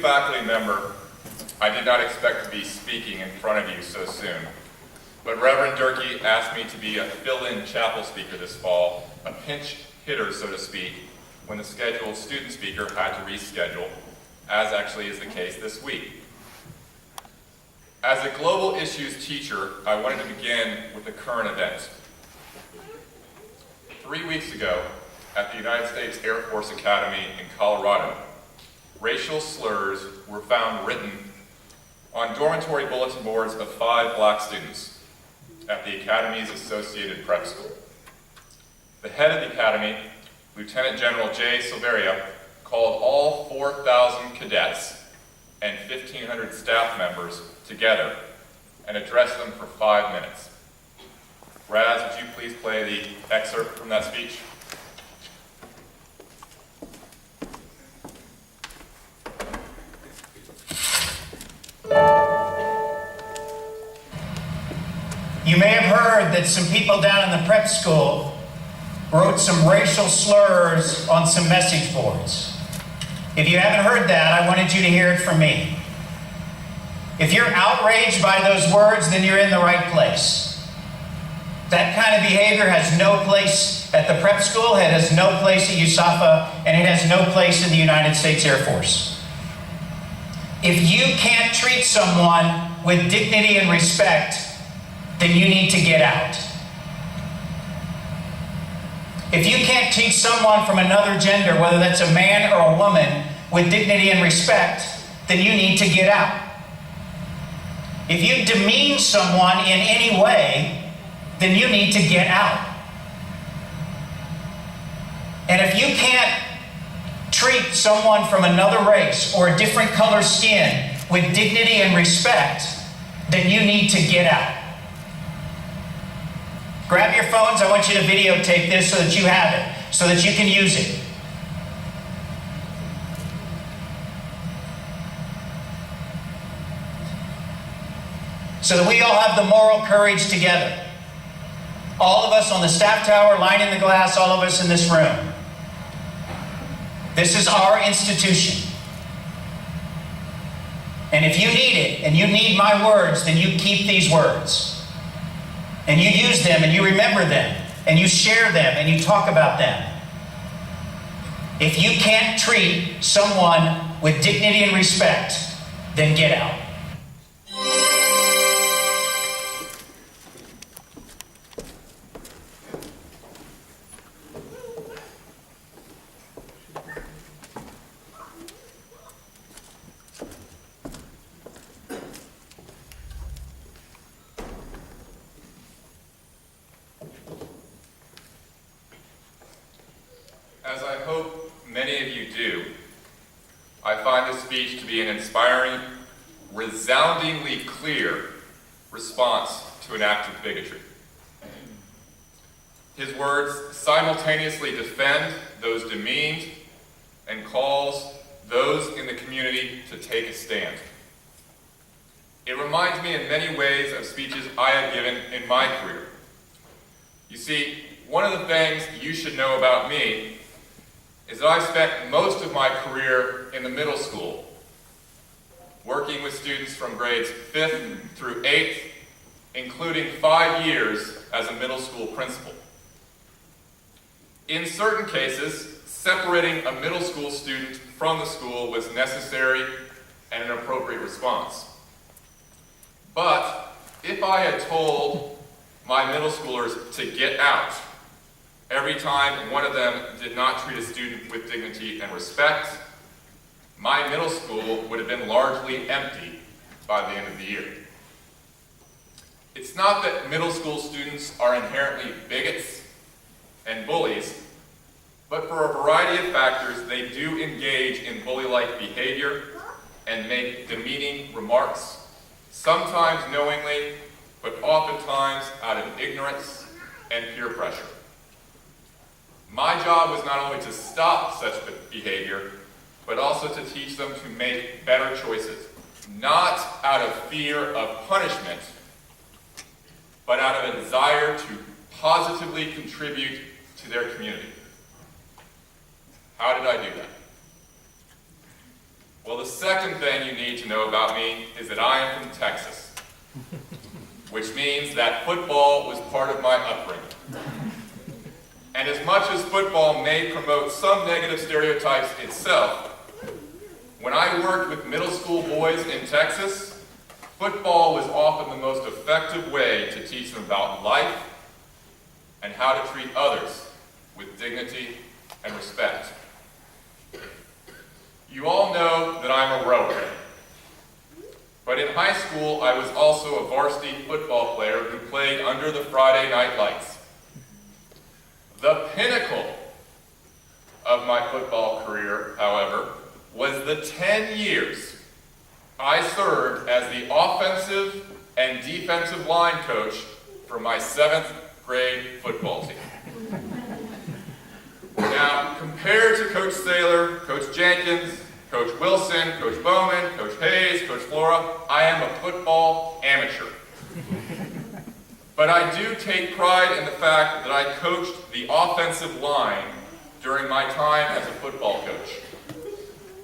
faculty member, I did not expect to be speaking in front of you so soon. But Reverend Durkee asked me to be a fill-in chapel speaker this fall, a pinch hitter, so to speak, when the scheduled student speaker had to reschedule, as actually is the case this week. As a global issues teacher, I wanted to begin with the current event. 3 weeks ago, at the United States Air Force Academy in Colorado, racial slurs were found written on dormitory bulletin boards of 5 black students at the Academy's Associated Prep School. The head of the Academy, Lieutenant General J. Silveria, called all 4,000 cadets and 1,500 staff members together and addressed them for 5 minutes. Raz, would you please play the excerpt from that speech? You may have heard that some people down in the prep school wrote some racial slurs on some message boards. If you haven't heard that, I wanted you to hear it from me. If you're outraged by those words, then you're in the right place. That kind of behavior has no place at the prep school, it has no place at USAFA, and it has no place in the United States Air Force. If you can't treat someone with dignity and respect, then you need to get out. If you can't teach someone from another gender, whether that's a man or a woman, with dignity and respect, then you need to get out. If you demean someone in any way, then you need to get out. And if you can't treat someone from another race or a different color skin with dignity and respect, then you need to get out. Grab your phones. I want you to videotape this so that you have it, so that you can use it. So that we all have the moral courage together. All of us on the staff tower, lining the glass, all of us in this room. This is our institution. And if you need it, and you need my words, then you keep these words. And you use them, and you remember them, and you share them, and you talk about them. If you can't treat someone with dignity and respect, then get out. As I hope many of you do, I find this speech to be an inspiring, resoundingly clear response to an act of bigotry. His words simultaneously defend those demeaned and calls those in the community to take a stand. It reminds me in many ways of speeches I have given in my career. You see, one of the things you should know about me is that I spent most of my career in the middle school, working with students from grades 5th through 8th, including 5 years as a middle school principal. In certain cases, separating a middle school student from the school was necessary and an appropriate response. But if I had told my middle schoolers to get out every time one of them did not treat a student with dignity and respect, my middle school would have been largely empty by the end of the year. It's not that middle school students are inherently bigots and bullies, but for a variety of factors, they do engage in bully-like behavior and make demeaning remarks, sometimes knowingly, but oftentimes out of ignorance and peer pressure. My job was not only to stop such behavior, but also to teach them to make better choices, not out of fear of punishment, but out of a desire to positively contribute to their community. How did I do that? Well, the second thing you need to know about me is that I am from Texas, which means that football was part of my upbringing. And as much as football may promote some negative stereotypes itself, when I worked with middle school boys in Texas, football was often the most effective way to teach them about life and how to treat others with dignity and respect. You all know that I'm a rower, but in high school I was also a varsity football player who played under the Friday night lights. The pinnacle of my football career, however, was the 10 years I served as the offensive and defensive line coach for my 7th grade football team. Now, compared to Coach Saylor, Coach Jenkins, Coach Wilson, Coach Bowman, Coach Hayes, Coach Flora, I am a football amateur. But I do take pride in the fact that I coached the offensive line during my time as a football coach.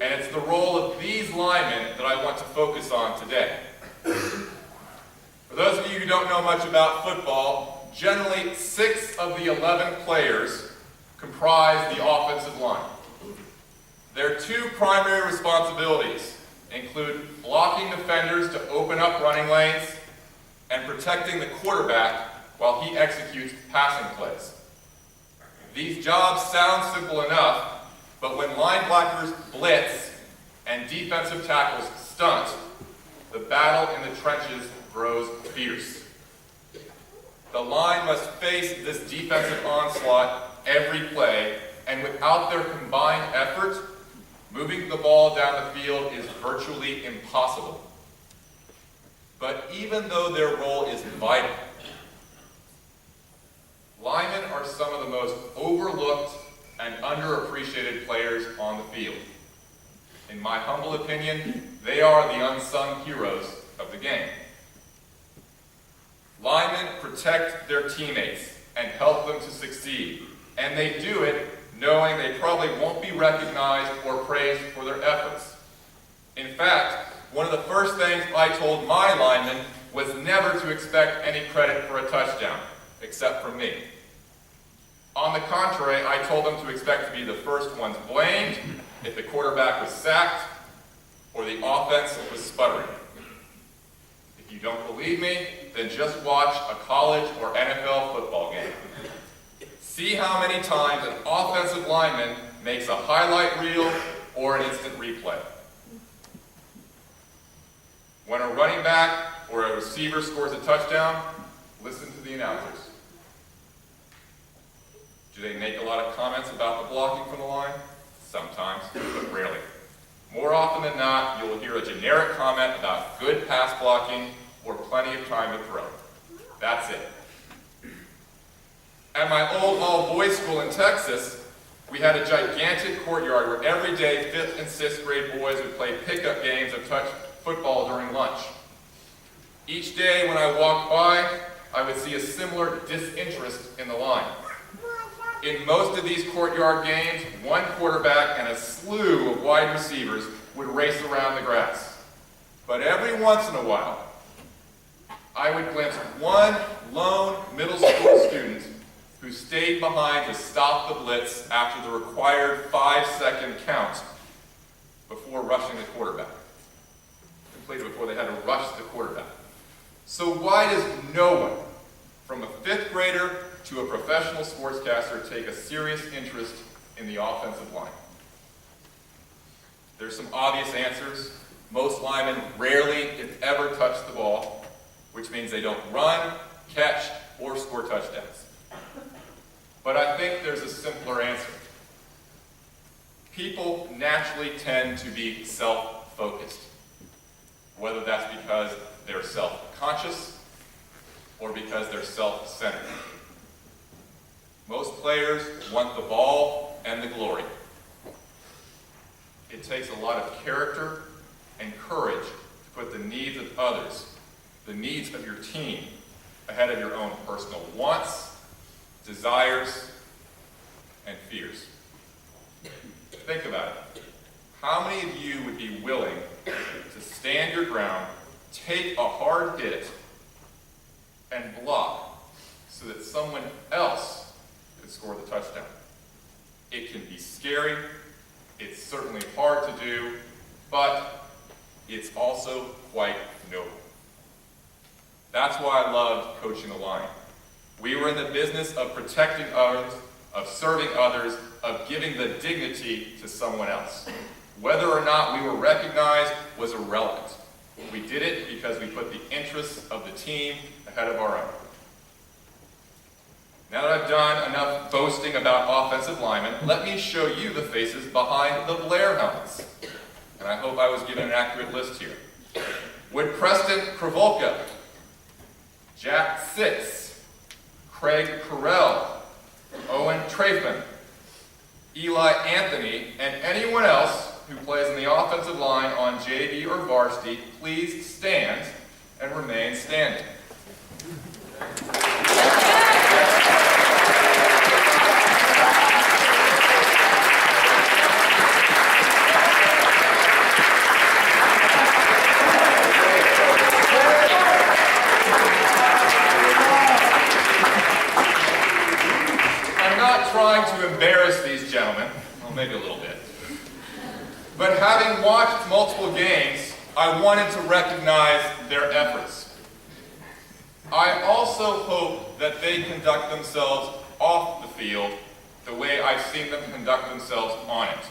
And it's the role of these linemen that I want to focus on today. For those of you who don't know much about football, generally 6 of the 11 players comprise the offensive line. Their 2 primary responsibilities include blocking defenders to open up running lanes and protecting the quarterback while he executes passing plays. These jobs sound simple enough, but when linebackers blitz and defensive tackles stunt, the battle in the trenches grows fierce. The line must face this defensive onslaught every play, and without their combined effort, moving the ball down the field is virtually impossible. But even though their role is vital, linemen are some of the most overlooked and underappreciated players on the field. In my humble opinion, they are the unsung heroes of the game. Linemen protect their teammates and help them to succeed, and they do it knowing they probably won't be recognized or praised for their efforts. In fact, one of the first things I told my linemen was never to expect any credit for a touchdown, except from me. On the contrary, I told them to expect to be the first ones blamed if the quarterback was sacked or the offense was sputtering. If you don't believe me, then just watch a college or NFL football game. See how many times an offensive lineman makes a highlight reel or an instant replay. When a running back or a receiver scores a touchdown, listen to the announcers. Do they make a lot of comments about the blocking from the line? Sometimes, but rarely. More often than not, you'll hear a generic comment about good pass blocking or plenty of time to throw. That's it. At my old all-boys school in Texas, we had a gigantic courtyard where every day 5th and 6th grade boys would play pickup games of touch football during lunch. Each day when I walked by, I would see a similar disinterest in the line. In most of these courtyard games, one quarterback and a slew of wide receivers would race around the grass. But every once in a while, I would glimpse one lone middle school student who stayed behind to stop the blitz after the required 5-second count before rushing the quarterback. Completed before they had to rush the quarterback. So why does no one, from a 5th grader to a professional sportscaster, take a serious interest in the offensive line? There's some obvious answers. Most linemen rarely, if ever, touch the ball, which means they don't run, catch, or score touchdowns. But I think there's a simpler answer. People naturally tend to be self-focused, whether that's because they're self-conscious or because they're self-centered. Most players want the ball and the glory. It takes a lot of character and courage to put the needs of others, the needs of your team, ahead of your own personal wants, desires, and fears. Think about it. how many of you would be willing to stand your ground, take a hard hit, and block so that someone else could score the touchdown? It can be scary, it's certainly hard to do, but it's also quite noble. That's why I loved coaching the line. We were in the business of protecting others, of serving others, of giving the dignity to someone else. Whether or not we were recognized was irrelevant. We did it because we put the interests of the team ahead of our own. Now that I've done enough boasting about offensive linemen, let me show you the faces behind the Blair helmets. And I hope I was given an accurate list here. Would Preston Kravolka, Jack Sitz, Craig Carell, Owen Trafin, Eli Anthony, and anyone else who plays in the offensive line on JV or varsity, please stand and remain standing. Trying to embarrass these gentlemen, well, maybe a little bit, but having watched multiple games, I wanted to recognize their efforts. I also hope that they conduct themselves off the field the way I've seen them conduct themselves on it,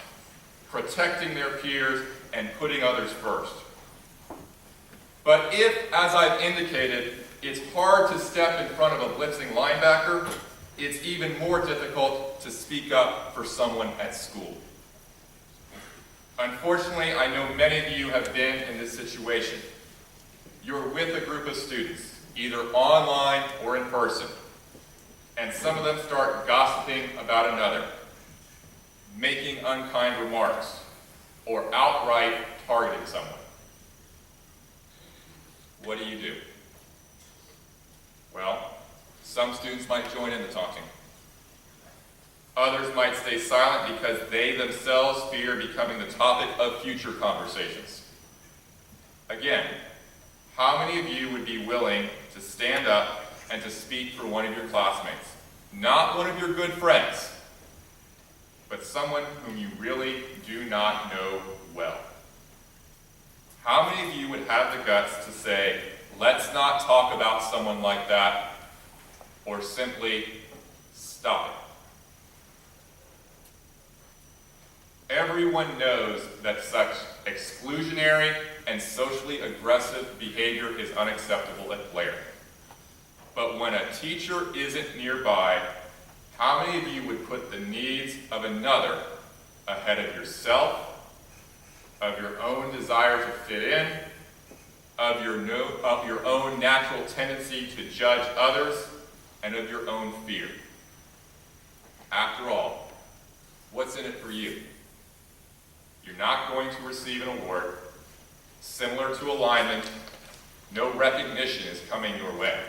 protecting their peers and putting others first. But if, as I've indicated, it's hard to step in front of a blitzing linebacker, it's even more difficult to speak up for someone at school. Unfortunately, I know many of you have been in this situation. You're with a group of students, either online or in person, and some of them start gossiping about another, making unkind remarks, or outright targeting someone. What do you do? Well, some students might join in the taunting. Others might stay silent because they themselves fear becoming the topic of future conversations. Again, how many of you would be willing to stand up and to speak for one of your classmates? Not one of your good friends, but someone whom you really do not know well. How many of you would have the guts to say, let's not talk about someone like that, or simply stop it? Everyone knows that such exclusionary and socially aggressive behavior is unacceptable at Blair. But when a teacher isn't nearby, how many of you would put the needs of another ahead of yourself, of your own desire to fit in, of your own natural tendency to judge others, and of your own fear? After all, what's in it for you? You're not going to receive an award. Similar to alignment, no recognition is coming your way.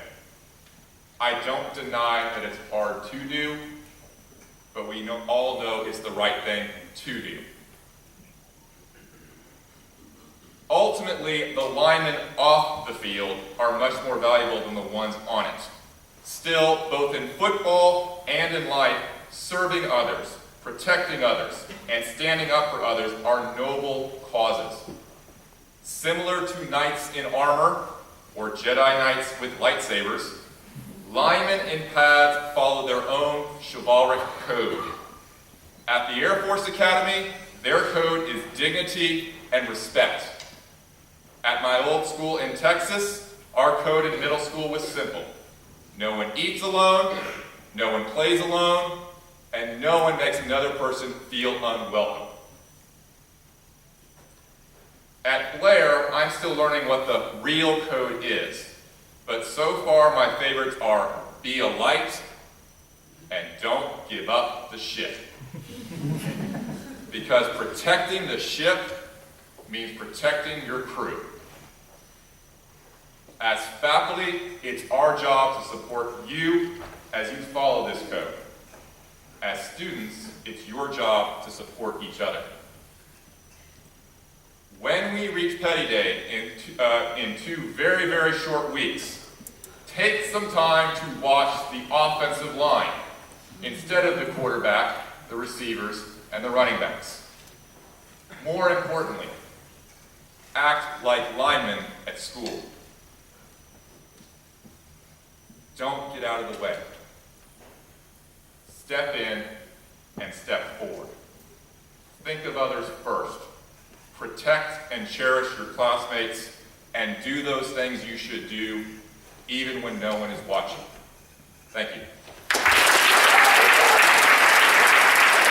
I don't deny that it's hard to do, but we all know it's the right thing to do. Ultimately, the linemen off the field are much more valuable than the ones on it. Still, both in football and in life, serving others, protecting others, and standing up for others are noble causes. Similar to knights in armor, or Jedi Knights with lightsabers, linemen in pads follow their own chivalric code. At the Air Force Academy, their code is dignity and respect. At my old school in Texas, our code in middle school was simple. No one eats alone, no one plays alone, and no one makes another person feel unwelcome. At Blair, I'm still learning what the real code is, but so far my favorites are be a light and don't give up the ship. Because protecting the ship means protecting your crew. As faculty, it's our job to support you as you follow this code. As students, it's your job to support each other. When we reach Petty Day in 2 very, very short weeks, take some time to watch the offensive line instead of the quarterback, the receivers, and the running backs. More importantly, act like linemen at school. Don't get out of the way. Step in and step forward. Think of others first. Protect and cherish your classmates, and do those things you should do even when no one is watching. Thank you.